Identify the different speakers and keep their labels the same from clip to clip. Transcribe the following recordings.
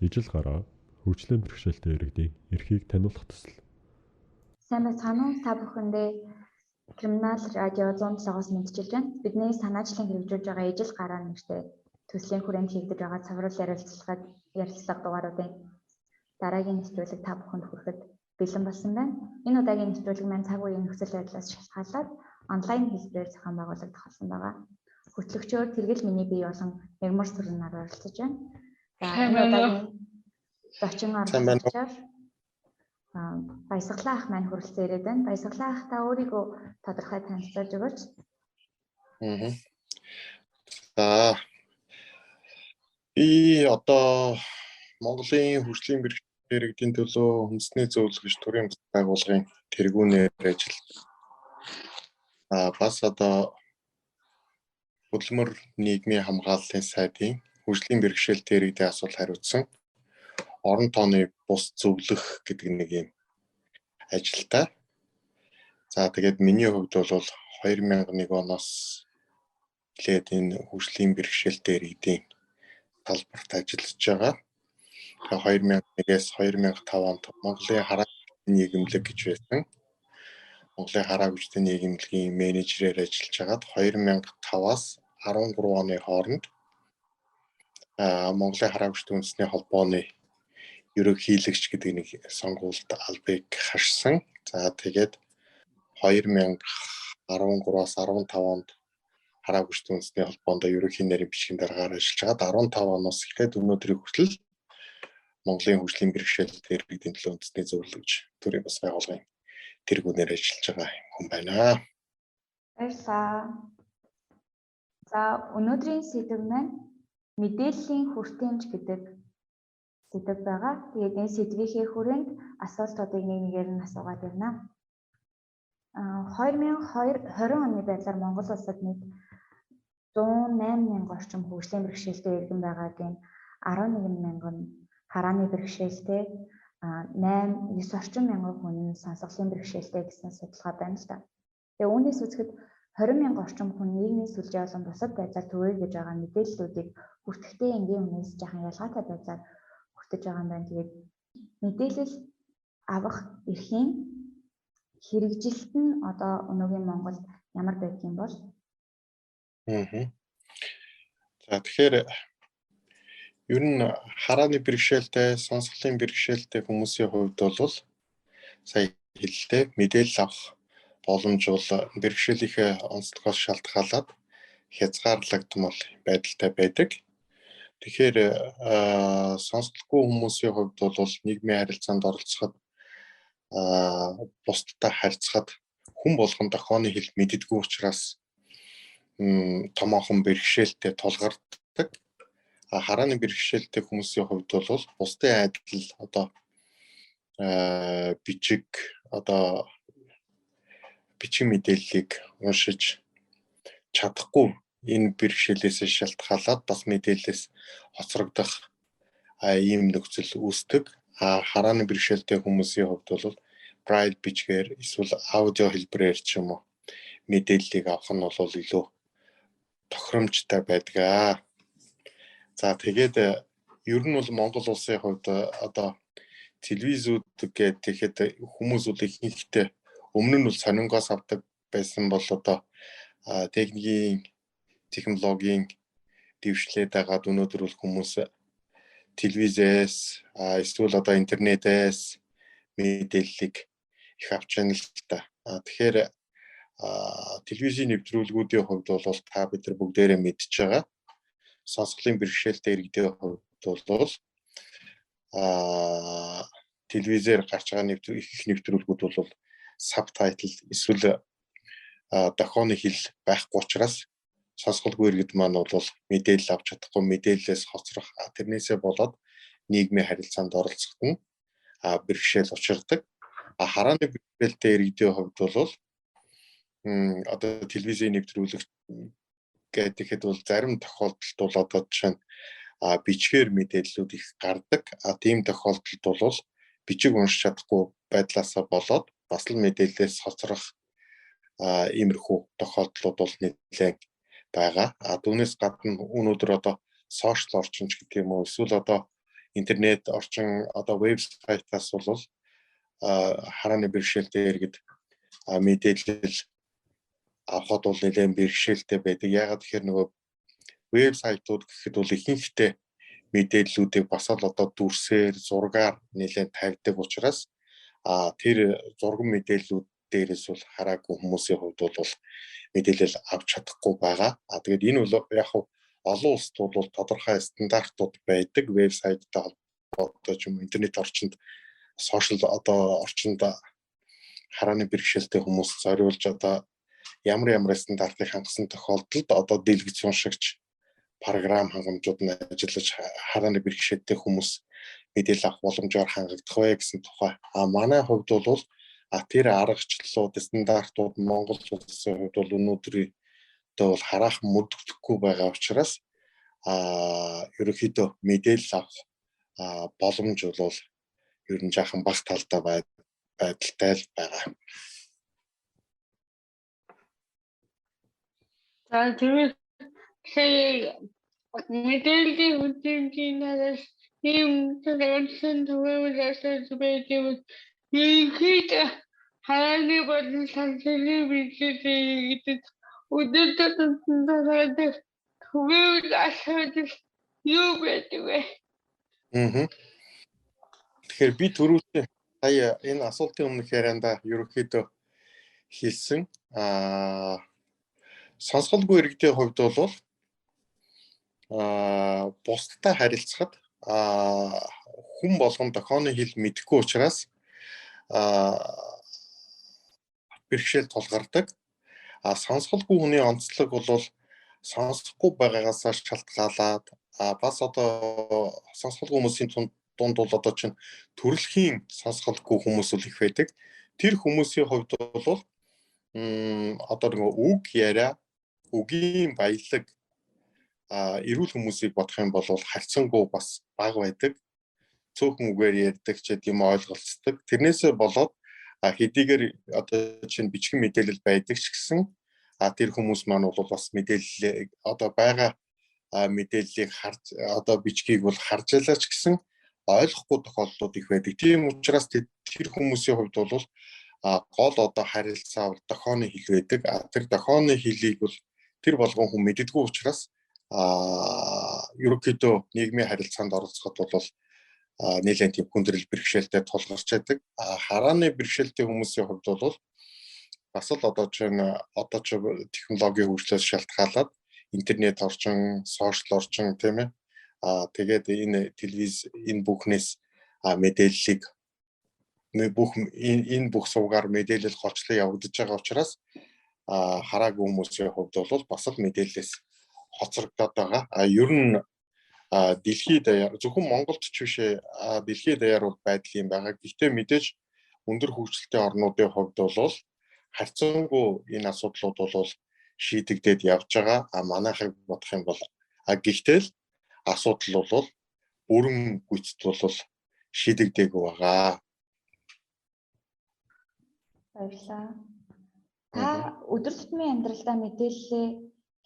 Speaker 1: ижил гараа хөгжлийн бэрхшээлтэй иргэдийн эрхийг таниулах төсөл.
Speaker 2: Сайн байцгаана уу? Та бүхэндээ Криминал радио 107-оос мэдчилж байна. Бидний санаачлан хэрэгжүүлж байгаа ижил гараа нэртэй төслийн хүрээнд хийгдэж байгаа цаврал ярилцлага дугааруудын дараагийн нэвтрүүлэг та бүхэнд хүрэхэд бэлэн болсон байна. Энэ удаагийн нэвтрүүлэг маань цаг үеийн нөхцөл байдлаас шалтгаалаад онлайн хэлбэрээр зохион байгуулагдах болсон байгаа. Хөтлөгчөөр Тэргэл миний бие болон Мягмар Сүрэн нар оролцож байна. За энэ удаагийн зочин оролцогчдоор Баясгалан ах маань хүрэлцэн ирээд байна. Баясгалан ах та өөрийгөө тодорхой танилцуулж өгөөч.
Speaker 3: За би одоо Монголын хөгжлийн бэрхшээлтэй иргэдийн төлөө үндэсний зөвлөгч төрийн байгууллагын тэргүүнээр ажилладаг. Бас одоо хөдөлмөр нийгмийн хамгааллын сайдын хөгжлийн бэрхшээлтэй иргэдийн асуулт хариуцсан орон тооны бус зөвлөх гэдэг нэг юм ажилтай. За тэгээд миний хувьд бол 2001 оноос эхлээд энэ хөгжлийн бэрхшээлтэй иргэдийн талбарт ажиллаж байгаа. 2001-ээс 2005 онд Монголын хараа нийгэмлэг гэж байсан. Монголын хараа хүчтэй нийгэмлэгийн менежерээр ажиллаж хагаад 2005-аас 13 оны хооронд Монголын хараа хүчтэй үндэсний холбооны ерөнхийлөгч гэдэг нэг сонгуульд албыг хашсан. За тэгээд 2013-аас 15 онд хараа хүчтэй үндэсний холбоонд ерөнхий нарийн бичгийн даргаар ажиллаж хагаад 15 оноос эхлээд өнөөдрийн хүртэл Монголын хөгжлийн бэрхшээлтэй иргэдийн төлөө үндэсний зөвлөгч төрийн бас байгууллагын тэргүүнээр ажиллаж байгаа хүн байна.
Speaker 2: Баярлалаа. За өнөөдрийн сэдэв маань мэдээллийн хүртээмж гэдэг сэдэв байгаа. Тэгээд энэ сэдвийнхээ хүрээнд асуултуудыг нэгээр нь асуугаад байна. 2020 оны байдлаар Монгол улсад нийт 108,000 орчим хөгжлийн бэрхшээлтэй иргэн байгаагийн 11,000 харааны бэрхшээлтэй 9 орчим мянган хүн сонсголын бэрхшээлтэй гэсэн судалгаа байна л да. Тэгээ үүнээс үзэхэд 20,000 орчим хүн нийгмийн сүлжээ болон бусад байдлаар түгээгдэж байгаа мэдээллүүдийг хүртэхдээ энгийн үнээс жаахан ялгаатай байдлаар хүртэж байгаа юм байна. Тэгээд мэдээлэл авах эрхийн хэрэгжилт нь одоо өнөөгийн Монголд ямар байдгийг бол?
Speaker 3: За тэгэхээр ер нь харааны бэрхшээлтэй, сонсголын бэрхшээлтэй хүмүүсийн хувьд бол сая хэллээ мэдээлэл авах боломж бол бэрхшээлийнхээ онцлогоос шалтгаалаад хязгаарлагдмал байдалтай байдаг. Тэгэхээр сонсголгүй хүмүүсийн хувьд бол нийгмийн харилцаанд оролцоход бусдтай харьцахад хүн болгон дохооны хэл мэддэггүй учраас томоохон бэрхшээлтэй тулгардаг. Харааны бэрхшээлтэй хүмүүсийн хувьд бол бусдын адил одоо бичиг мэдээллийг уншиж чадахгүй энэ бэрхшээлээс шалтгаалаад бас мэдээлэлээс хоцрогдох ийм нөхцөл үүсдэг. Харааны бэрхшээлтэй хүмүүсийн хувьд бол braille бичгээр эсвэл аудио хэлбэрээр ч юм уу мэдээллийг авах нь бол илүү тохиромжтой байдаг. За тэгээд ер нь бол Монгол улсын хувьд одоо телевизүүд гэхэд хүмүүс бол ихэнхдээ өмнө нь бол сонингоос авдаг байсан бол одоо технологийн дэвшлээд байгаад өнөөдөр бол хүмүүс телевизээс эсвэл одоо интернетээс мэдээллийг их авч байна л та. Тэгэхээр телевизийн нэвтрүүлгүүдийн хувьд бол та бид нар бүгдээрээ мэдж байгаа. Сонсголын бэрхшээлтэй иргэдийн хувьд бол телевизээр гарч байгаа их нэвтрүүлгүүд бол сабтайтл эсвэл дохооны хэл байхгүй учраас сонсголгүй иргэд маань бол мэдээлэл авч чадахгүй, мэдээллээс хоцрох, тэрнээсээ болоод нийгмийн харилцаанд оролцоход нь бэрхшээл учирдаг. Харааны бэрхшээлтэй иргэдийн хувьд бол одоо телевизийн нэвтрүүлэг гэхэд бол зарим тохиолдолд бол одоо жишээ нь бичгээр мэдээллүүд их гардаг. Тийм тохиолдолд бол бичиг уншиж чадахгүй байдлаасаа болоод бас л мэдээллээс хоцрох иймэрхүү тохиолдлууд бол нэлээд байгаа. Түүнээс гадна өнөөдөр одоо сошиал орчинч гэдэг юм уу, эсвэл одоо интернет орчин одоо вебсайтаас бол харааны бэрхшээлтэй иргэд мэдээлэл авахд бол нэлээд бэрхшээлтэй байдаг. Ягаад гэхээр нөгөө вебсайтууд гэхэд бол ихэнхдээ мэдээллүүдийг бас л одоо дүрсээр, зургаар нэлээд тавьдаг учраас тэр зурган мэдээллүүд дээрээс бол хараагүй хүмүүсийн хувьд бол мэдээлэл авч чадахгүй байгаа. Тэгээд энэ бол яг олон улсад бол тодорхой стандартууд байдаг. Вебсайттай холбоотой ч юм уу интернет орчинд сошиал одоо орчинд харааны бэрхшээлтэй хүмүүс зориулж одоо ямар стандартыг хангасан тохиолдолд одоо дэлгэц уншигч програм хангамжууд нь ажиллаж харааны бэрхшээлтэй хүмүүс мэдээлэл авах боломжоор хангагдах вэ гэсэн тухай. Манай хувьд бол тэр аргачлалууд, стандартууд Монгол улсын хувьд бол өнөөдрийн бол хараахан мөрдөгдөхгүй байгаа учраас ерөнхийдөө мэдээлэл авах боломж бол ер нь жаахан бага талтай байдалтай л байгаа.
Speaker 4: За тэгвэл мэдээллийн хүчинээс ийм төрлийн төвөөс байдаг ийхэд харааны болон санхүүгийн мэдээлэл гэдэг өдөртөө төвөөс асуудал юу байдаг вэ?
Speaker 3: Тэгэхээр би түрүүчээ сая энэ асуултын өмнөх ярианда ерөнхийдөө хэлсэн сонсголгүй иргэдийн хувьд бол бусдтай харилцахад хүн болгон дохооны хэл мэдэхгүй учраас бэрхшээл тулгардаг. Сонсголгүй хүний онцлог бол сонсохгүй байгаагаас шалтгаалаад бас одоо сонсголгүй хүмүүсийн дунд бол одоо чинь төрөлхийн сонсголгүй хүмүүс л их байдаг. Тэр хүмүүсийн хувьд бол одоо нэг үг яриа, үгийн баялаг эрүүл хүмүүсийг бодох юм бол харьцангуй бас бага байдаг. Цөөхөн үгээр ярьдаг ч гэдэм ойлголцдог. Тэрнээсээ болоод хэдийгээр одоо чинь бичгэн мэдээлэл байдаг ч гэсэн тэр хүмүүс маань бол бас мэдээлэл одоо байгаа мэдээллийг харж одоо бичгийг бол харж ялаач гэсэн ойлгохгүй тохиолдлууд их байдаг. Тийм учраас тэр хүмүүсийн хувьд бол гол одоо харилцаа бол дохооны хэл байдаг. Тэр дохооны хэлийг бол тэр болгон хүн мэддэггүй учраас ерөнхийдөө нийгмийн харилцаанд оролцоход бол нэлээд тийм хүндрэл бэрхшээлтэй тулгарч байдаг. Харааны бэрхшээлтэй хүмүүсийн хувьд бол бас л одоо ч технологийн хөгжлөөс шалтгаалаад интернет орчин, сошиал орчин тийм ээ. Тэгээд энэ телевиз энэ бүхнээс мэдээллийг энэ бүх сувгаар мэдээлэл голчлон явагдаж байгаа учраас хараагүй хүмүүсийн хувьд бол бас л мэдээллээс хоцрогдоод байгаа. Ер нь дэлхийд даяар зөвхөн Монголд ч бишээ дэлхийд даяар бол байдал юм байгаа. Гэхдээ мэдээж өндөр хөгжилтэй орнуудын хувьд бол харьцангуй энэ асуудлууд бол шийдэгдээд явж байгаа. Манайхыг бодох юм бол гэхдээ л асуудал бол бүрэн гүйцэд бол шийдэгдээгүй байгаа.
Speaker 2: Баярлалаа. Та өдөр тутмын амьдралдаа мэдээлэлээ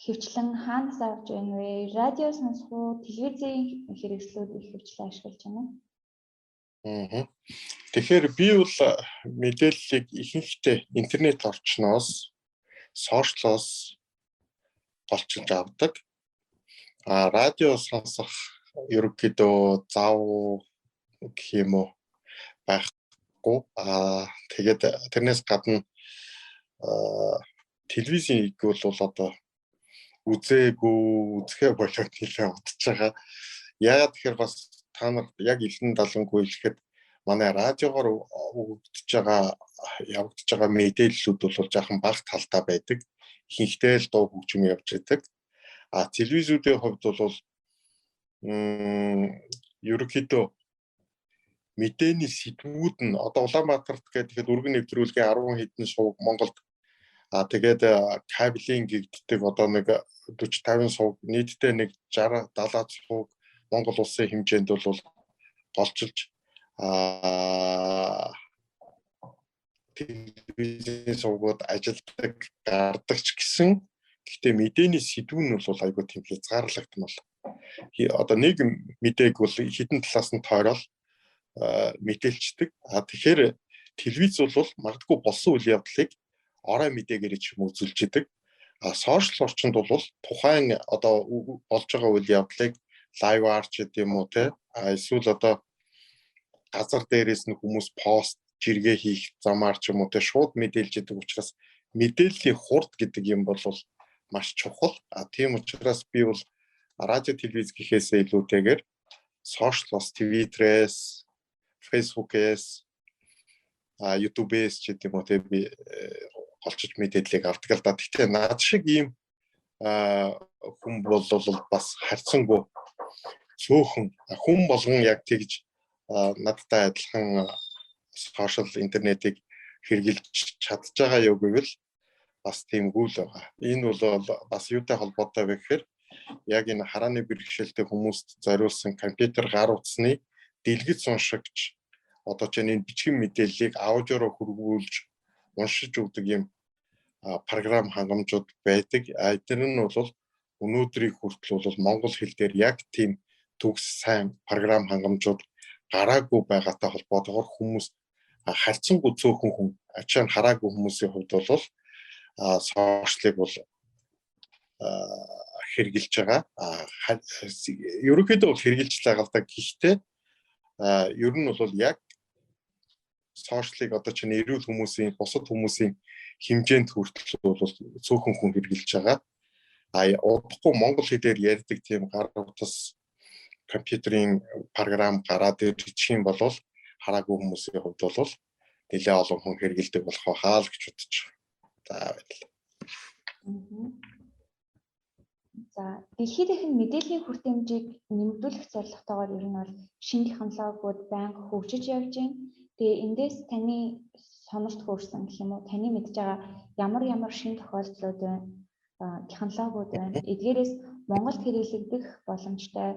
Speaker 2: хөвчлэн хаанаас авч байна вэ? Радио сонсох уу, телевизийн хэрэгслүүд их хөвчлэн ашиглаж байна уу?
Speaker 3: Тэгэхээр би бол мэдээллийг ихэнхдээ интернет орчноос, сошиалоос голчилж авдаг. Радио сонсох ерөнхийдөө зав гэх юм уу байхгүй. Тэгээд тэрнээс гадна телевизийг бол одоо үзэхээ болоод нэлээд удаж байгаа. Яагаад тэгэхээр бас та нарт яг илэн далангүй хэлэхэд манай радиогоор явагдаж байгаа мэдээллүүд бол жаахан бага талтай байдаг. Ихэнхдээ л дуу хөгжим явж байдаг. Телевизүүдийн хувьд бол ерөнхийдөө мэдээний сэдвүүд нь одоо Улаанбаатарт гэдэг үргэн нэвтрүүлгийн 10 хэдэн сувг Монголд тэгээд кабелийн гэгддэг одоо нэг 40-50 сувг нийтдээ нэг 60-70 сувг Монгол улсын хэмжээнд бол голчилж телевизийн сувгууд ажилтдаг гардаг ч гэсэн Гэхдээ мэдээний сэдв нь бол айгүй тийм хязгаарлагдмал. Одоо нэг мэдээг бол хідэн талаас нь тойрол мэдээлчдэг. Тэгэхээр телевиз бол магадгүй болсон үйл явдлыг орой мэдээгээр ч юм үзүүлж идэг. Сошиал орчинд бол тухайн одоо болж байгаа үйл явдлыг лайваар ч гэдэм үү те эсвэл одоо газар дээрээс нь хүмүүс пост жиргээ хийх замаар ч юм уу те шууд мэдээлж идэг учраас мэдээллийн хурд гэдэг юм бол маш чухал. Тийм учраас би бол радио телевиз гэхээсээ илүүтэйгээр сошиалс, Twitter-ээс, Facebook-ээс, YouTube-ээс ч гэдэм үү те би олчиж мэдээллийг авдаг л да. Гэхдээ над шиг ийм хүн бол бас харьцангуй цөөхөн хүн болгон яг тэгж надтай адилхан сошиал интернетийг хэрэгжилж чадж байгаа юу гэвэл бас тиймгүй л байгаа. Энэ бол бас юутай холбоотой вэ гэхээр яг энэ харааны бэрхшээлтэй хүмүүст зориулсан компьютер гар утасны дэлгэц уншигч одоо ч энэ бичгэн мэдээллийг аудиороо хөрвүүлж уншиж өгдөг юм програм хангамжууд байдаг. Эдгээр нь бол өнөөдрийн хүртэл бол монгол хэл дээр яг тийм төгс сайн програм хангамжууд гараагүй байгаатай холбоотойгоор хүмүүс харьцангуй цөөхөн хүн ачаан хараагүй хүмүүсийн хувьд бол сошиалыг бол хэрэгжилж байгаа. Ерөнхийдөө бол хэрэгжилж байгаа л да. Гэхдээ ер нь бол яг сошиалыг одоо чинь эрүүл хүмүүсийн бусад хүмүүсийн хэмжээнд хүртэл бол цөөхөн хүн хэрэгжилж байгаа. Удахгүй монгол хэлээр ярьдаг тийм гар утас компьютерийн програм гараад ирчих юм бол хараагүй хүмүүсийн хувьд бол нэлээд олон хүн хэрэгжилдэг болох хаа л гэж бодож байгаа. За баярлалаа.
Speaker 2: За дэлхийд дахин мэдээллийн хүрт хэмжээг нэмэгдүүлэх зорилготойгоор ер нь бол шинэ технологиуд байнга хөгжиж явж байна. Тэгээ эндээс таны сонорт хүрсэн гэх юм уу? Таны мэдж байгаа ямар шинэ тохиолдлууд байна? Технологиуд байна. Эдгээрээс Монголд хэрэглэгдэх боломжтой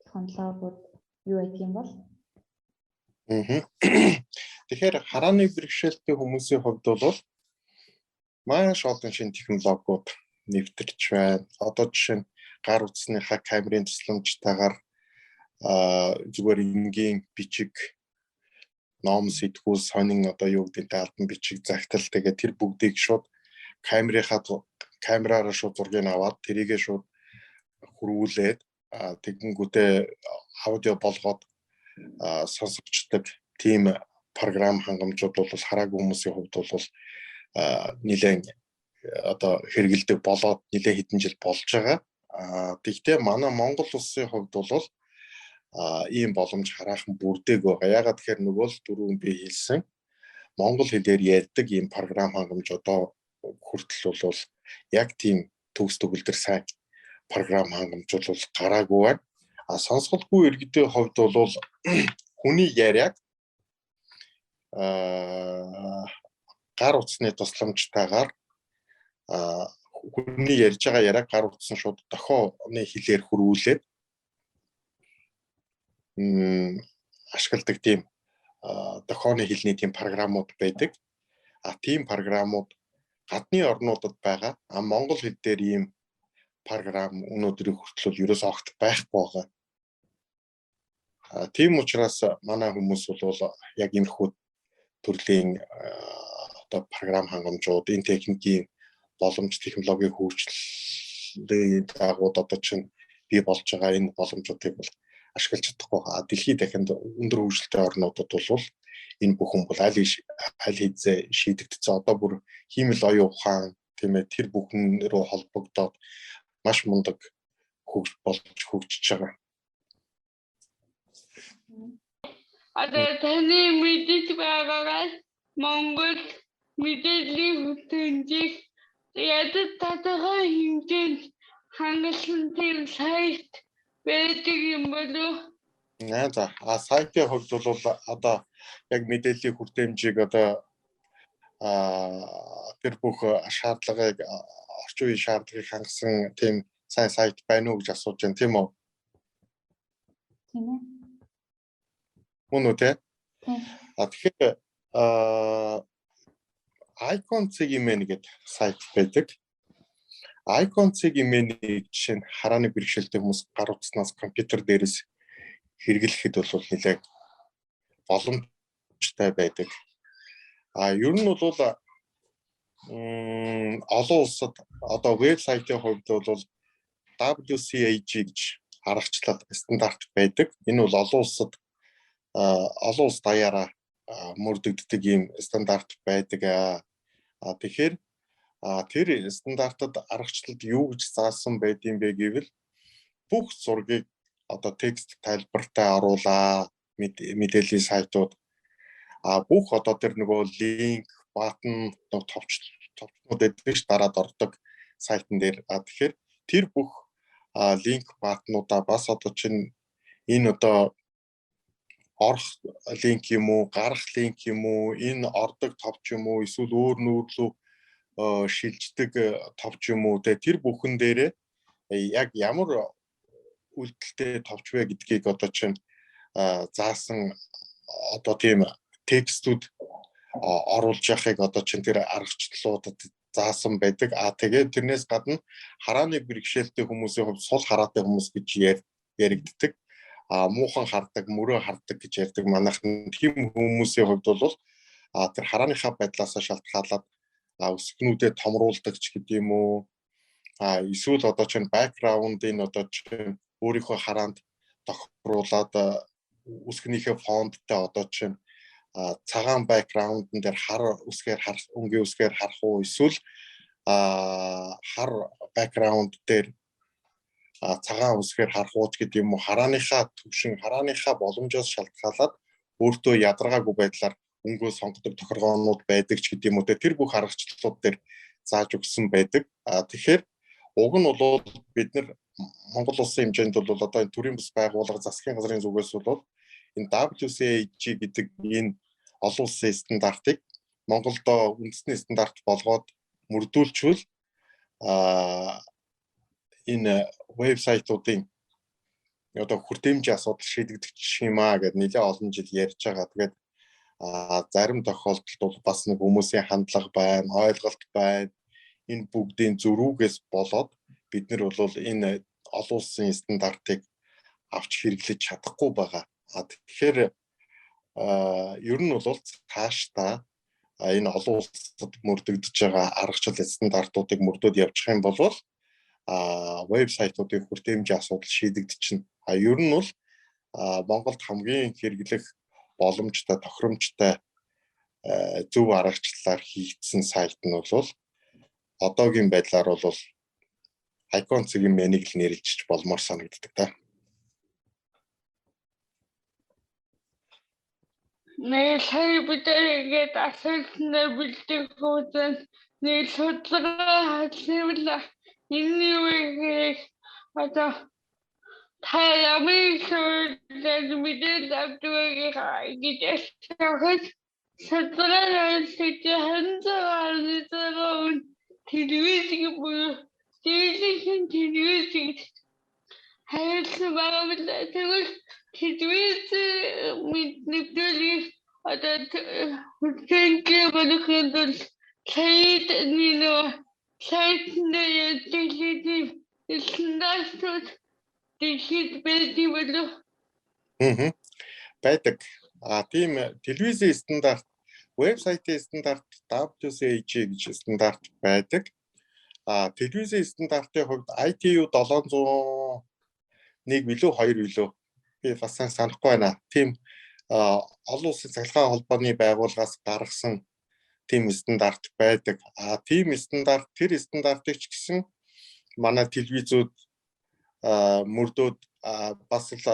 Speaker 2: технологиуд юу байдаг юм бол?
Speaker 3: Тэгэхээр харааны бэрхшээлтэй хүмүүсийн хувьд бол маш олон шинэ технологиуд нэвтэрч байна. Одоо жишээ нь гар утасныхаа камерын тусламжтайгаар зүгээр энгийн бичиг ном сэтгүүл сонин одоо юу гэдэг нь албан бичиг загтал тэгээд тэр бүгдийг шууд камераараа шууд зургийг аваад тэрийгээ шууд хөрвүүлээд тэгэнгүүтээ аудио болгоод сонсогчдаг тийм програм хангамжууд бол хараагүй хүмүүсийн хувьд бол нэлээд одоо хэрэгэлдэг болоод нэлээд хэдэн жил болж байгаа. Тэгвэл манай Монгол улсын хувьд бол ийм боломж хараахан бүрдээг байгаа. Ягаад гэхээр нөгөө л дөрөв би хэлсэн монгол хэлээр ярьдаг ийм програм хангамж одоо хүртэл бол яг тийм төгс төгөлдөр сайн програм хангамжууд бол гараагүй байна. Сонсголгүй иргэдийн хувьд бол хүний яриаг гар утасны тусламжтайгаар хүний ярьж байгаа яриаг гар утсан шууд дохооны хэлээр хөрвүүлээд ашигладаг тийм дохооны хэлний тийм програмууд байдаг. Тийм програмууд гадны орнуудад байгаа. Монгол хэл дээр ийм програм өнөөдрийн хүртэл ерөөс огт байхгүй байгаа. Тийм учраас манай хүмүүс бол яг энэхүү төрлийн одоо програм хангамжууд, энэ техникийн боломж технологийн хөгжлийн дагууд одоо чинь бий болж байгаа энэ боломжуудыг бол ашиглаж чадахгүй. Дэлхийд дахинд өндөр хөгжилтэй орнуудад бол энэ бүхэн бол аль хэзээ шийдэгдсэн. Одоо бүр хиймэл оюун ухаан тийм ээ тэр бүхэн рүү холбогдоод маш мундаг хөгжиж байгаа.
Speaker 4: Одоо таны мэдээж байгаагаар Монгол мэдээллийн хүрт хэмжээг ядаж тодорхой хэмжээнд хангасан тийм сайт байдаг юм болов?
Speaker 3: За сайтын хувьд бол одоо яг мэдээллийн хүрт хэмжээг одоо тэр бүх шаардлагыг орчин үеийн шаардлагыг хангасан тийм сайн сайт байна уу гэж асууж байна тийм үү?
Speaker 2: Тийм ээ.
Speaker 3: Мөн үү те? Тэгэхээр Icon CGM гэдэг сайт байдаг. Icon-ыг имэнийг жишээ нь харааны бэрхшээлтэй хүмүүс гар утаснаас компьютер дээрээс хэрэглэхэд бол нэлээд боломжтой байдаг. Ер нь бол олон улсад одоо вебсайтын хувьд бол WCAG гэж аргачлал стандарт байдаг. Энэ бол олон улсад олон улс даяараа мөрдөгддөг ийм стандарт байдаг. Тэгэхээр тэр стандартад аргачлалд юу гэж заасан байдığım бэ гэвэл бүх зургийг одоо текст тайлбартай оруулаа мэдээллийн сайтууд бүх одоо тэр нөгөө линк, баттон, товчнууд эдгэж дараад ордог сайтн дээр тэгэхээр тэр бүх линк, баттнуудаа бас одоо чинь энэ одоо орох линк юм уу, гарах линк юм уу, энэ ордог товч юм уу, эсвэл өөр нүүрлүү шилждэг товч юм уу тэр бүхэн дээрээ яг ямар үйлдэлтэй товч вэ гэдгийг одоо чинь заасан одоо тийм текстүүд оруулж яхахыг одоо чинь тэр аргачлалуудад заасан байдаг. Тэгээд тэрнээс гадна харааны бэрхшээлтэй хүмүүсийн хувьд сул хараатай хүмүүс гэж яригддаг. Муухан хардаг, мөрөө хардаг гэж ярьдаг. Манайхан тийм хүмүүсийн хувьд бол тэр харааныхаа байдлаас шалтгаалаад өсгнүүдэд томруулдаг ч гэдэг юм уу. Эсвэл одоо чинь бэкграундын одоо чинь өөрийнхөө хараанд тохируулаад өсгөнийхөө фонттой одоо чинь цагаан бэкграундн дээр хар үсгээр харах, өнгийн үсгээр харах уу, эсвэл хар бэкграунд дээр цагаан үсгээр харах уу гэдэг юм уу. Харааныхаа төвшин, харааныхаа боломжоос шалтгаалаад өөртөө ядаргаагүй байдлаар өнгөө сонгодог тохиргоонууд байдаг ч гэдэг юм уу. Тэр бүх аргачлалууд дээр зааж өгсөн байдаг. Тэгэхээр уг нь бол бид нар Монгол улсын хэмжээнд бол одоо энэ төрийн бас байгууллага засгийн газрын зүгээс бол энэ WCAG гэдэг энэ олон улсын стандартыг Монголд үндэсний стандарт болгоод мөрдүүлчихвэл энэ вебсайтуудын одоо хүртээмжийн асуудал шийдэгдэх юм гэдэг нэлээд олон жил ярьж байгаа. Тэгээд зарим тохиолдолд бол бас нэг хүмүүсийн хандлага байна, ойлголт байна. Энэ бүгдийн зөрүүгээс болоод бид нар бол энэ олон улсын стандартыг авч хэрэглэж чадахгүй байгаа. Тэгэхээр ер нь бол цаашдаа энэ олон улсад мөрдөгдөж байгаа аргачлал стандартуудыг мөрдөөд явчих юм бол вебсайтуудын хүртээмжийн асуудал шийдэгдчихнэ. Ер нь бол Монголд хамгийн хэрэглэх боломжтой, тохиромжтой зөв аргачлалаар хийгдсэн сайт нь бол одоогийн байдлаар бол Icon-ийн мэнийг л нэрлэж болмоор санагддаг та.
Speaker 4: Нэг сая бидээгээд асуултанд бэлдэх хүчин нэг судалгаа хийвэл энэ үеийг одоо та ямар зүйл мэдээлэл авдаг гэж асуухад судалгаа хийсэн телевизийн буюу телевизийн хайрлсан байгаа бол тэгвэл телевиз мэдээлэл одоо хүчтэй болохын тулд сайтны стандартууд дэхид байдаг болов.
Speaker 3: Байдаг. Тийм телевизийн стандарт, вебсайтын стандарт WCAG гэж стандарт байдаг. Телевизийн стандартын хувьд ITU 701 билүү 2 билүү би бас санахгүй байна. Тийм олон улсын цахилгаан холбооны байгууллагаас гаргасан тийм стандарт байдаг. Тийм стандарт, тэр стандартыг ч гэсэн манай телевизүүд мөрдөөд бас л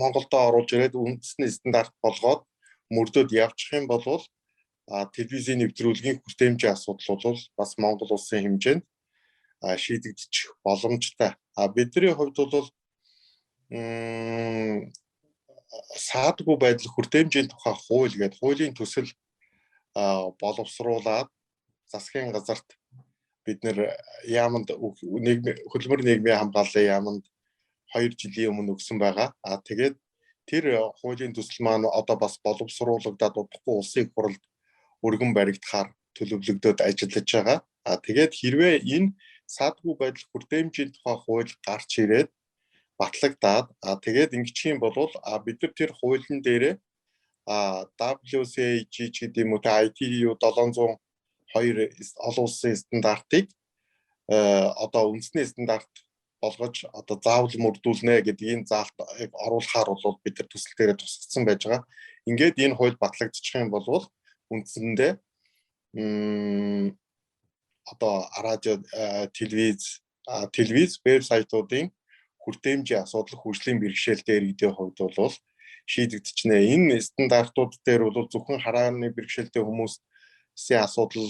Speaker 3: Монголдо оруулж ирээд үндэсний стандарт болгоод мөрдөөд явчих юм бол телевизийн нэвтрүүлгийн хүртээмжийн асуудал бол бас Монгол улсын хэмжээнд шийдэгдчих боломжтой. Бидний хувьд бол саадгүй байдал хүртээмжийн тухай хууль гэдэг хуулийн төсөл боловсруулаад засгийн газарт бид нэр яамд хөдөлмөр нийгмийн хамгааллын яамд 2 жилийн өмнө өгсөн байгаа. Тэгээд тэр хуулийн төсөл маань одоо бас боловсруулагдаад удахгүй улсын хуралд өргөн баригдахаар төлөвлөгдөөд ажиллаж байгаа. Тэгээд хэрвээ энэ саадгүй байдал хүртээмжийн тухай хууль гарч ирээд батлагдаад тэгээд ингэчих юм бол бид нар тэр хуулийн дээрээ WCAG гэдэг юм уу ITU 702 олон улсын стандартыг одоо үндэсний стандарт болгож одоо заавал мөрдүүлнэ гэдгийг заалт оруулахаар бол бид нар төсөл дээрээ тусгацсан байж байгаа. Ингээд энэ хууль батлагдчих юм бол үндсэндээ одоо радио, телевиз, вебсайтуудын хүртээмжийн асуудал хөгжлийн бэрхшээлтэй иргэдийн хувьд бол шийдэгдчихнэ. Энэ стандартууд дээр бол зөвхөн харааны бэрхшээлтэй хүмүүсийн асуудал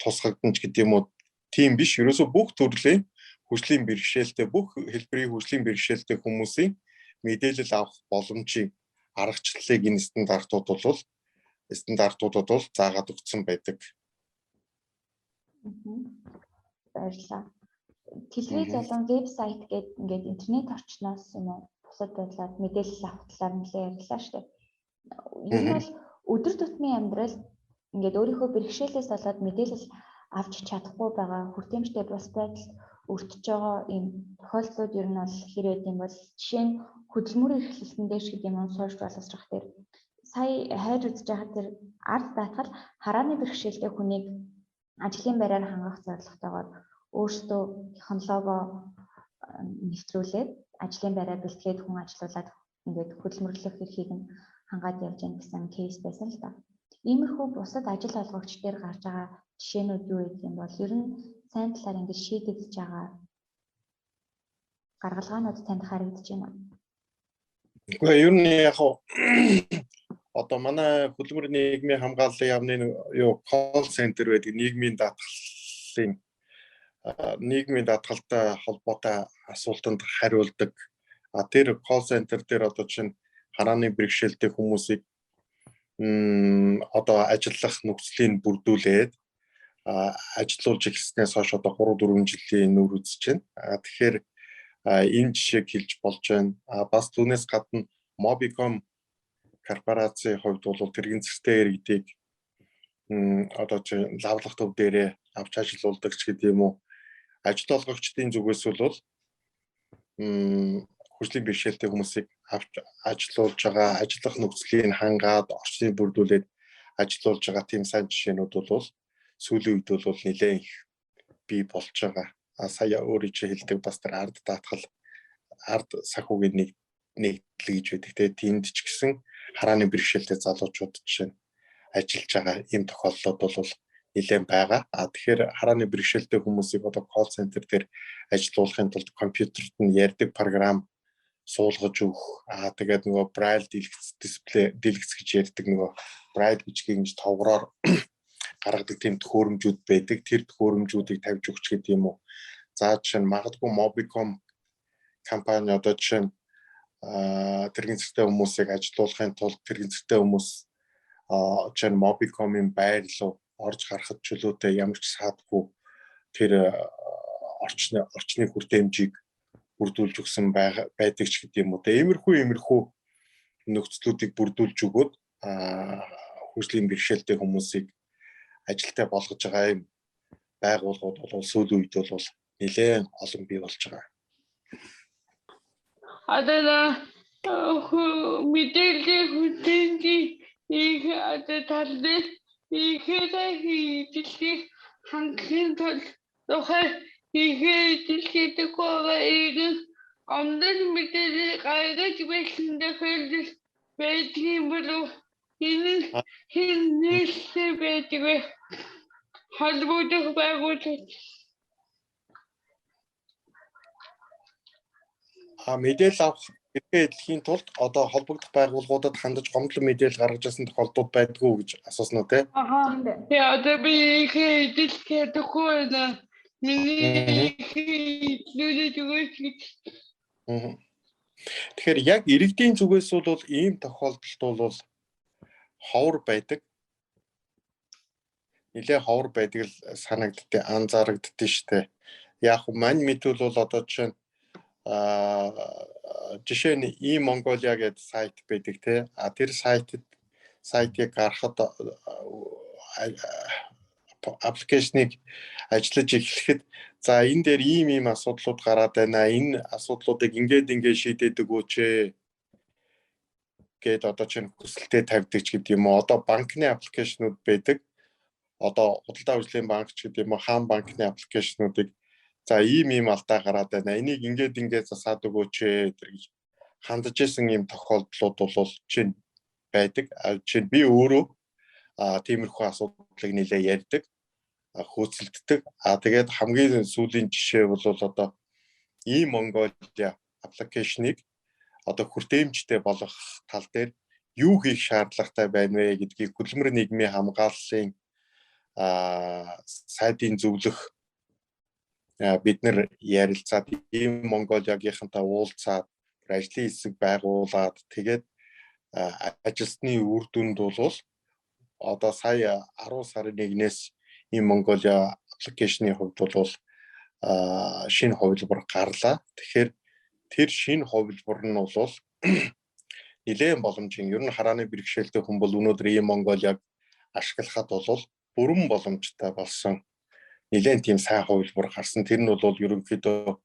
Speaker 3: тусгагдана ч гэдэг юм уу тийм биш. Ерөөсөө бүх төрлийн хөгжлийн бэрхшээлтэй, бүх хэлбэрийн хөгжлийн бэрхшээлтэй хүмүүсийн мэдээлэл авах боломжийг аргачлалыг энэ стандартуудад бол заагаад өгсөн байдаг.
Speaker 2: Баярлалаа. Телевиз болон вебсайт гэдэг ингээд интернет орчноос юм уу бусад байдлаар мэдээлэл авах талаар нэлээд ярилцлаа шүү дээ. Энэ бол өдөр тутмын амьдрал ингээд өөрийнхөө бэрхшээлээс болоод мэдээлэл авч чадахгүй байгаа хүртээмжтэй бус байдалд өртөж байгаа ийм тохиолдлууд ер нь бол хэр байд юм бол жишээ нь хөдөлмөрийн эрхлэлтэн дээр шиг юм суурьж боловсрох дээр сая хайж үзэж байгаа тэр ард даатгал харааны бэрхшээлтэй хүнийг ажлын байраар хангах зорилготойгоор өөрсдөө технологио нэвтрүүлээд ажлын байраа бэлтгээд хүн ажилуулад ингээд хөдөлмөрлөх эрхийг нь хангаад явж байгаа гэсэн кейс байсан л да. Иймэрхүү бусад ажил олгогч дээр гарч байгаа жишээнүүд юу гэдэг юм бол ер нь сайн талаар ингээд шийдэгдэж байгаа гаргалгаанууд танд харагдаж байна уу?
Speaker 3: Гэхдээ ер нь яг одоо манай хөдөлмөрийн нийгмийн хамгааллын яамны call center байдаг нийгмийн даатгалтай холбоотой асуултанд хариулдаг. Тэр call center дээр одоо чинь харааны бэрхшээлтэй хүмүүсийг одоо ажиллах нөхцөлийг бүрдүүлээд ажилуулж эхэлснээс хойш одоо 3-4 жилийн нүүр үзэж байна. Тэгэхээр энэ жишээг хэлж болж байна. Бас түүнээс гадна Mobicom корпорацийн хувьд бол тэргийн зэрэгтэй иргэдийг одоо чинь лавлах төв дээрээ авч ажилуулдаг ч гэдэг юм уу. Ажил олгогчдын зүгээс бол хөгжлийн бэрхшээлтэй хүмүүсийг авч ажилуулж байгаа, ажиллах нөхцөлийг хангаад орчныг бүрдүүлээд ажилуулж байгаа тийм сайн жишээнүүд бол сүүлийн үед бол нэлээд их бий болж байгаа. Сая өөрөө чи хэлдэг бас тэр ард даатгал ард санхүүгийн нэгдэл гэж байдаг. Тэгээд тэнд ч гэсэн харааны бэрхшээлтэй залуучууд жишээ нь ажиллаж байгаа ийм тохиолдлууд бол нэлээд байгаа. Тэгэхээр харааны бэрхшээлтэй хүмүүсийг одоо call center дээр ажилуулахын тулд компьютерт нь ярьдаг програм суулгаж өгөх. Тэгээд нөгөө braille дэлгэц гэж ярьдаг нөгөө braille бичгийг ингэж товгороор гаргадаг тийм төхөөрөмжүүд байдаг. Тэр төхөөрөмжүүдийг тавьж өгч гэдэг юм уу. За жишээ нь магадгүй Mobicom компани одоо жишээ нь тэргийн зэрэгтэй хүмүүсийг ажилуулахын тулд тэргийн зэрэгтэй хүмүүс жишээ нь Mobicom-ийн байр руу орж гарахад чөлөөтэй ямар ч саадгүй тэр орчны хүртээмжийг бүрдүүлж өгсөн байдаг ч гэдэг юм уу. Иймэрхүү нөхцлүүдийг бүрдүүлж өгөөд хөгжлийн бэрхшээлтэй хүмүүсийг ажилтай болгож байгаа юм байгууллагууд бол сүүлийн үед бол нэлээд олон бий болж байгаа.
Speaker 4: Одоо мэдээллийн хүртээмжийн их одоо талд ихэдэлхийг хангахын тулд тухай ихэдэлхийдэг байгаа иргэн гомдол мэдээлэл гаргаж байсан тохиолдол байдаг юм болов энэ хэн нийлсэн байдаг вэ? Холбогдох байгууллагууд
Speaker 3: мэдээлэл авах эрхээ тулд одоо холбогдох байгууллагуудад хандаж гомдол мэдээлэл гаргаж ирсэн тохиолдлууд байдгүй гэж асуусан уу те?
Speaker 4: Тий одоо би эрхээ эзэлэх хэрэггүй байна. Миний
Speaker 3: Тэгэхээр яг иргэдийн зүгээс бол ийм тохиолдолд бол ховор байдаг. Нилээ ховор байдаг л санагдтыг анзаарагддээ штэ. Яг мань мэдвэл бол одоо жишээ нь e-Mongolia гэдэг сайт байдаг те. Тэр сайтыг гаргахад аппликейшнийг ажиллаж эхлэхэд за энэ дээр ийм асуудлууд гараад байна. Энэ асуудлуудыг ингээд шийдээд өгөөч гэд одоо чинь хүсэлтэд тавьдаг ч гэдэг юм уу. Одоо банкны аппликейшнуд байдаг. Одоо худалдаа авчлалын банк ч гэдэг юм уу, хаан банкны аппликейшнуудыг за ийм алдаа гараад байна. Энийг ингээд засаад өгөөч гэж хандж исэн ийм тохиолдлууд бол чинь байдаг. Чинь би өөрөө тиймэрхүү асуудлыг нэлээ ярьдаг, хөөцөлддөг. Тэгээд хамгийн сүүлийн жишээ бол одоо e-Mongolia аппликейшнийг одоо хүртээмжтэй болгох тал дээр юу хийх шаардлагатай байна вэ гэдгийг хөдөлмөр нийгмийн хамгааллын сайдын зөвлөх бид нар ярилцаад e-Mongolia-гийнхантай уулзаад ажлын хэсэг байгуулад тэгээд ажилтны үр дүнд бол одоо сая 10 сарын 1-ээс e-Mongolia аппликейшны хувьд бол шинэ хувилбар гарлаа. Тэгэхээр тэр шинэ хувилбар нь бол нэлээд боломжийн. Ер нь харааны бэрхшээлтэй хүн бол өнөөдөр e-Mongolia-г ашиглахад бол бүрэн боломжтой болсон. Нэлээд тийм сайн хувилбар гарсан. Тэр нь бол ерөнхийдөө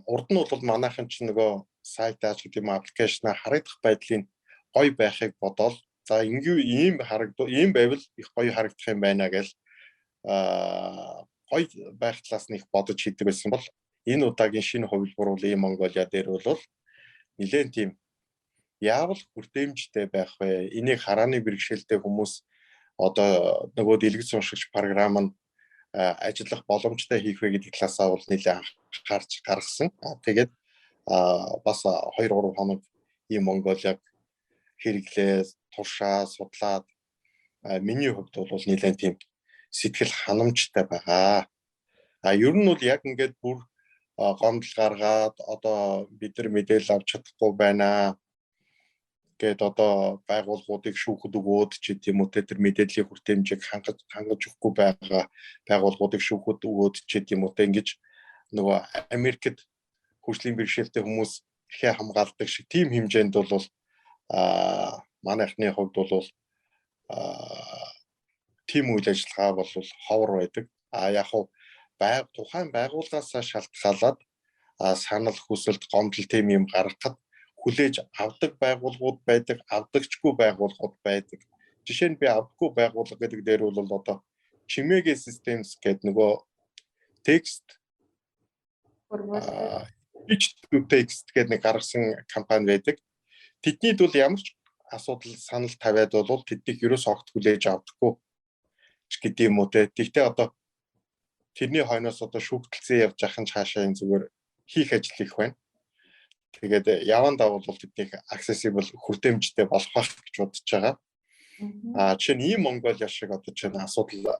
Speaker 3: урд нь бол манайхан ч нөгөө сайтаач гэдэг юм аппликейшнаа харагдах байдлын гоё байхыг бодоол за ийм байвал их гоё харагдах юм байна гэж гоё байх талаас нь их бодож хийдэг байсан бол энэ удаагийн шинэ хувилбар бол e-Mongolia дээр бол нэлээд тийм яавал хүртээмжтэй байх вэ? Энийг харааны бэрхшээлтэй хүмүүс одоо нөгөө дэлгэц уншигч програм нь ажиллах боломжтой хийх вэ гэдэг талаасаа бол нэлээд анхаарч гаргасан. Тэгээд бас 2-3 хоног e-Mongolia-г хэрэглээ, туршаа, судлаад миний хувьд бол нэлээд тийм сэтгэл ханамжтай байгаа. Ер нь бол яг ингээд бүр гомдол гаргаад одоо бид нар мэдээлэл авч чадахгүй байна гэд одоо байгууллагуудыг шүүхэд өгөөд ч гэдэм үү тэр мэдээллийн хүртээмжийг хангаж өгөхгүй байгаа байгууллагуудыг шүүхэд өгөөд ч гэдэм үү ингэж нөгөө Америкт хөгжлийн бэрхшээлтэй хүмүүс эрхээ хамгаалдаг шиг тийм хэмжээнд бол манайхны хувьд бол тийм үйл ажиллагаа бол ховор байдаг. Яг хав тухайн байгууллагаас шалтгаалаад санал хүсэлт гомдол тийм юм гаргахад хүлээж авдаг байгууллагууд байдаг, авдагчгүй байгууллагууд байдаг. Жишээ нь би авдаггүй байгууллага гэдэг дээр бол одоо Chimege Systems гэдэг нөгөө текст text гэдэг нэг гаргасан компани байдаг. Тэднийд бол ямар ч асуудал санал тавиад бол тэднийг ерөөс огт хүлээж авдаггүй гэдэг юм уу те. Тэгтээ одоо тэрний хойноос одоо шүүгдэлцэн явж ахын цаашаа энэ зүгээр хийх ажил их байна. Тэгээд явандаа бол тэднийг accessible хүртээмжтэй болгох гэж бодож байгаа. Жишээ нь e-Mongolia шиг одоо чинь асуудал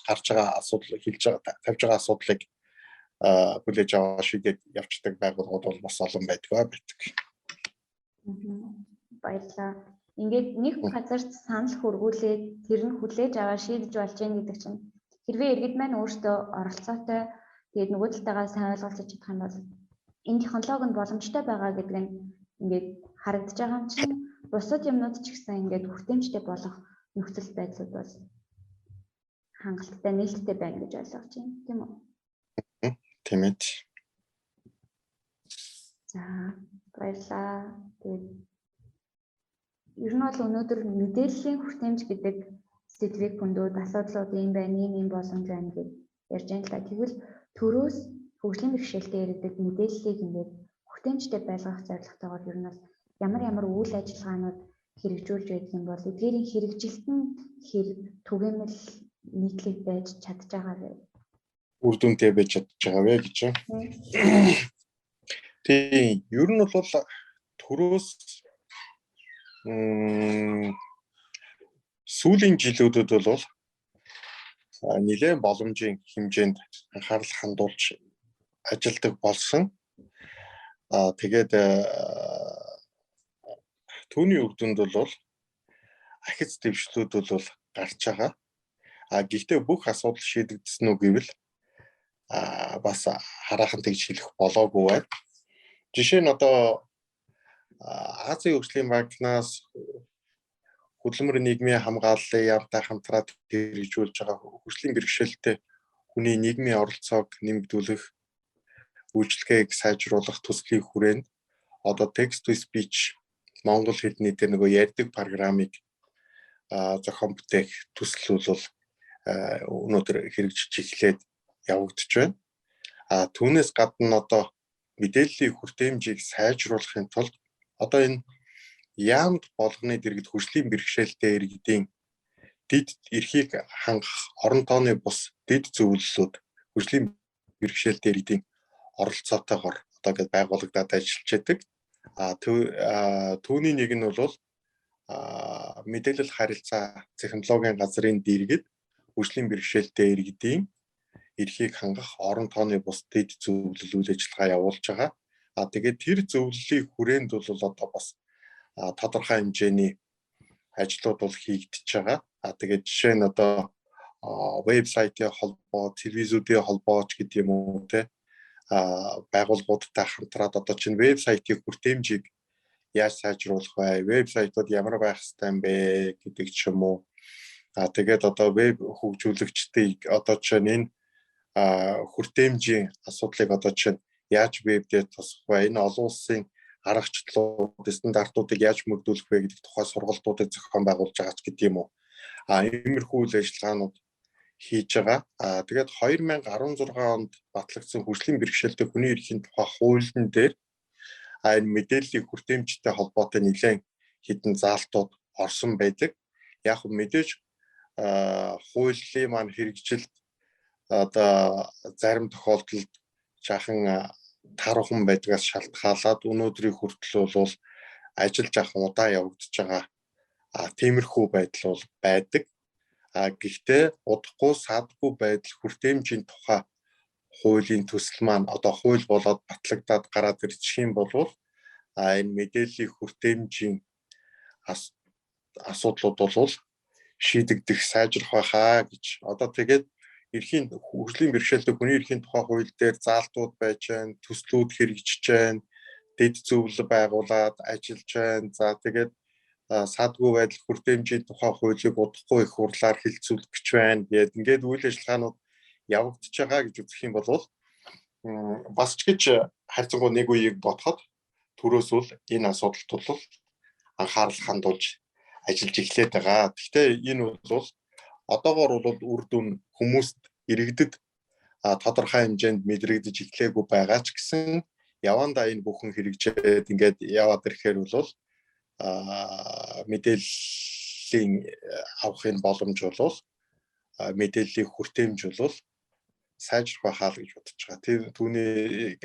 Speaker 3: гарч байгаа асуудал тавьж байгаа асуудлыг хүлээж аваа шийдээд явцдаг байгууллагууд бол бас олон байдаг.
Speaker 2: Баярлалаа. Ингээд нэг газарт санал хургуулээд тэр нь хүлээж аваа шийдэж болж гэн гэдэг чинь хэрвээ иргэд маань өөрсдөө оролцоотой тэгээд нөгөө талтайгаа сайн ойлголцож чадах юм бол энэ технологи нь боломжтой байгаа гэдэг нь ингээд харагдаж байгаа юм чинь бусад юмнууд ч гэсэн ингээд хүртээмжтэй болох нөхцөл байдлууд бол хангалттай нээлттэй байна гэж ойлгож байна. Тийм үү?
Speaker 3: Тийм ээ.
Speaker 2: За баярлалаа. Тэгээд ер нь бол өнөөдөр мэдээллийн хүртээмж гэдэг сэдвийг хүндөөд асуудлууд юм байна, ийм боломж байна гэж ярьж байна л да. Тэгвэл төрөөс хөгжлийн бэрхшээлтэй иргэдэд мэдээллийг ингээд хүртээмжтэй байлгах зорилготойгоор ер нь бол ямар үйл ажиллагаанууд хэрэгжүүлж байдаг юм бол эдгээрийн хэрэгжилт нь түгээмэл нийтлэг байж чадж байгаа вэ?
Speaker 3: Үр дүнтэй байж чадж байгаа вэ гэж юм. Тийм, ер нь бол төрөөс сүүлийн жилүүдэд бол нэлээд боломжийн хэмжээнд анхаарал хандуулж ажилдаг болсон. Тэгээд түүний үр дүнд бол ахиц дэвшлүүд бол гарч байгаа. Гэхдээ бүх асуудал шийдэгдсэн үү гэвэл бас хараахан тэгж хэлэх болоогүй байна. Жишээ нь одоо Азийн хөгжлийн банкнаас хөдөлмөр нийгмийн хамгааллын яамтай хамтраад хэрэгжүүлж байгаа хөгжлийн бэрхшээлтэй хүний нийгмийн оролцоог нэмэгдүүлэх, үйлчлэгээг сайжруулах төслийн хүрээнд одоо text to speech монгол хэлний дээр нөгөө ярьдаг программыг зохион бүтээх төсөл бол өнөөдөр хэрэгжиж эхлээд явагдаж байна. Түүнээс гадна одоо мэдээллийн хүртээмжийг сайжруулахын тулд одоо энэ яамд болгоны дэргэд хөгжлийн бэрхшээлтэй иргэдийн дид эрхийг хангах орон тооны бус дид зөвлөлүүд хөгжлийн бэрхшээлтэй иргэдийн оролцоотойгоор одоо гэж байгуулагдаад ажиллаж байдаг. Түүний нэг нь бол мэдээлэл харилцаа технологийн газрын дэргэд хөгжлийн бэрхшээлтэй иргэдийн эрхийг хангах орон тооны бус дэд зөвлөл үйл ажиллагаа явуулж байгаа. Тэгээд тэр зөвлөлийн хүрээнд бол одоо бас тодорхой хэмжээний ажлууд бол хийгдэж байгаа. Тэгээд жишээ нь одоо вебсайтын холбоо, телевизүүдийн холбооч гэдэг юм уу те байгууллагуудтай хамтраад одоо чинь вебсайтын хүртээмжийг яаж сайжруулах вэ? Вебсайтууд ямар байх ёстой юм бэ гэдэг ч юм уу. Тэгээд одоо веб хөгжүүлэгчдийг одоо чинь энэ хүртээмжийн асуудлыг одоо чинь яаж веб дээр тусах вэ? Энэ олон улсын аргачлалууд, стандартуудыг яаж мөрдүүлэх вэ гэдэг тухай сургалтуудыг зохион байгуулж байгаа ч гэдэг юм уу. Иймэрхүү үйл ажиллагаанууд хийж байгаа. Тэгээд 2016 онд батлагдсан хөгжлийн бэрхшээлтэй хүний эрхийн тухай хуулийн дээр энэ мэдээллийн хүртээмжтэй холбоотой нэлээд хэдэн заалтууд орсон байдаг. Яг мэдээж хуулийн маань хэрэгжилт одоо зарим тохиолдолд жаахан тархан байдгаас шалтгаалаад өнөөдрийн хүртэл бол ажил жаахан удаа явагдаж байгаа. Тиймэрхүү байдал бол байдаг. Гэхдээ удахгүй садгүй байдал хүртээмжийн тухай хуулийн төсөл маань одоо хууль болоод батлагдаад гараад ирчих юм бол энэ мэдээллийн хүртээмжийн асуудлууд бол шийдэгдэх, сайжрах байхаа гэж. Одоо тэгээд эрхийн хөгжлийн бэрхшээлтэй хүний эрхийн тухай хууль дээр заалтууд байж байна, төслүүд хэрэгжиж байна, дэд зөвлөл байгуулад ажиллаж байна. За тэгээд садгүй байдал хүртээмжийн тухай хуулийг удахгүй их хурлаар хэлцүүлэх гэж байна. Ингээд үйл ажиллагаанууд явагдаж байгаа гэж үзэх юм бол бас ч гэж харьцангуй нэг үеийг бодоход түрөөс бол энэ асуудалд бол анхаарал хандуулж ажиллаж эхлээд байгаа. Гэхдээ энэ бол одоогоор бол үр дүн хүмүүст иргэдэд тодорхой хэмжээнд мэдрэгдэж эхлэегүй байгаа ч гэсэн явандаа энэ бүхэн хэрэгжээд ингээд яваад ирэхээр бол мэдээллийн авахын боломж бол мэдээллийн хүртээмж бол сайжрах байхаа л гэж бодож байгаа. Тэр түүний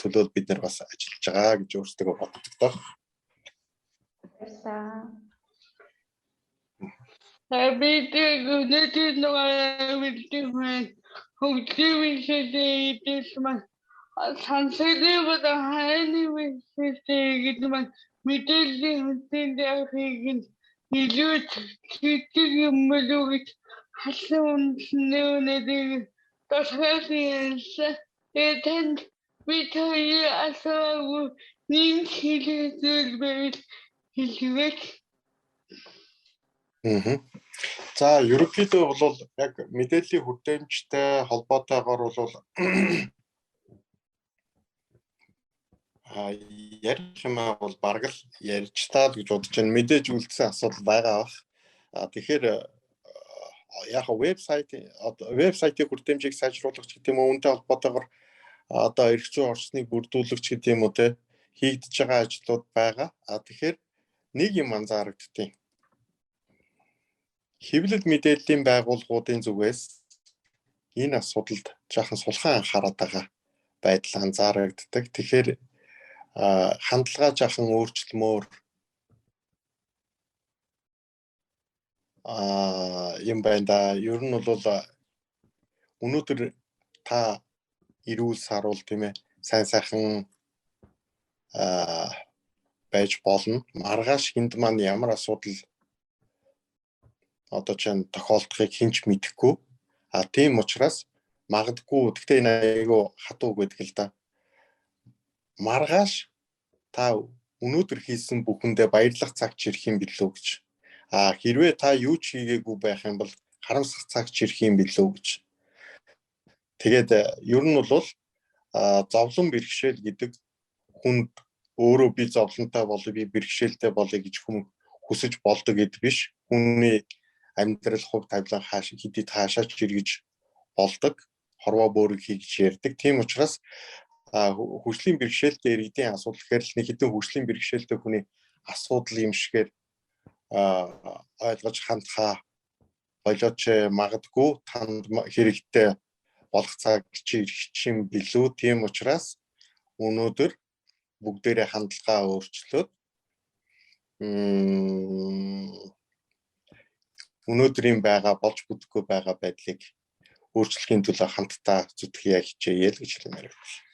Speaker 3: төлөө бид нар бас ажиллаж байгаа гэж өөрсдөө боддог доо.
Speaker 4: Бид гүнэтэй нэг хөгжлийн хэлмэн сансгийн бодлоо хайны гэдэг нь мэдээллийн хүнтэй авахыг илүү чиглэл юм болов гэж хасан үнэнийг тасгалсан. Тэнд бид асуув нэг хэлэл байл хэлвэг.
Speaker 3: За ерөнхийдөө бол яг мэдээллийн хүртээмжтэй холбоотойгоор бол ярих юм бол бараг л ярьж таа гэж бодож байна. Мэдээж үлдсэн асуудал байгаа бах. Тэгэхээр яг вебсайтын хүртээмжийг сайжруулах гэдэг юм уу, үүнтэй холбоотойгоор одоо эрх зүйн орчныг бүрдүүлэгч гэдэг юм уу те хийгдэж байгаа ажлууд байгаа. Тэгэхээр нэг юм анзаарагдтiin. Хэвлэл мэдээллийн байгууллагуудын зүгээс энэ асуудалд жаахан сулхан анхаарат байгаа байдал анзаарагддаг. Тэгэхээр хандлага жаахан өөрчлөмөр юм байна да. Ер нь бол өнөөдөр та эрүүл саруул тийм ээ сайн сайхан байж болно. Маргааш энд маань ямар асуудал одоо ч тохиолдохыг хинч мэдэхгүй. Тийм учраас магадгүй гэхдээ энэ айгүй хатуу гэдэг л да. Маргааш та өнөөдөр хийсэн бүхэндээ баярлах цаг ирэх юм билүү гэж. Хэрвээ та юу ч хийгээгүй байх юм бол харамсах цаг ирэх юм билүү гэж. Тэгээд ер нь бол зовлон бэрхшээл гэдэг хүнд өөрөө би зовлонтой болоо би бэрхшээлтэй болъё гэж хүн хүсэж болдог гэдэг биш. Хүний амьдрал хувь тавилан хэдий хаашаач эргэж болдог. Хорвоо бөөрийг хийж ярьдаг. Тийм учраас хөгжлийн бэрхшээлтэй иргэдийн асуудал гэхээр л нэг хэдэн хөгжлийн бэрхшээлтэй хүний асуудал юм шигээр ойлгож хандхаа болооч магадгүй танд хэрэгтэй болох цаг чи ирэх юм билүү. Тийм учраас өнөөдөр бүгдээрээ хандлагаа өөрчлөөд өнөөдрийн байгаа болж бүтэхгүй байгаа байдлыг өөрчлөхийн төлөө хамтдаа зүтгэе хичээе л гэж хэлмээр байна.